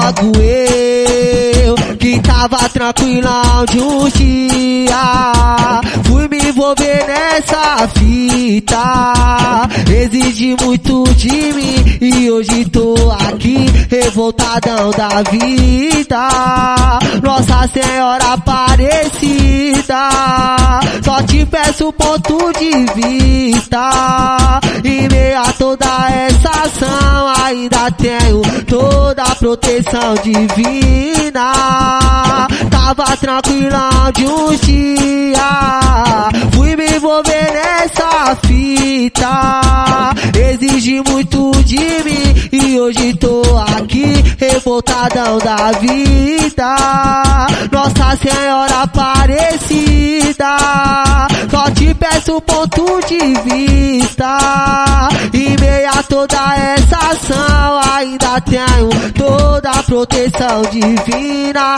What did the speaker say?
logo eu, que tava tranquilão de um dia, fui me envolver nessa fita. Exigi muito de mim e hoje tô aqui, revoltadão da vida. Nossa Senhora Aparecida, só te peço ponto de vista. Em meio a toda essa ação, ainda tenho toda a proteção divina. Tava tranquilão de um dia, fui me envolver nessa fita. Exigi muito de mim e hoje tô aqui, revoltadão da vida. Nossa Senhora Aparecida, só te peço ponto de vista. Em meio a toda essa ação, ainda tenho toda a proteção divina.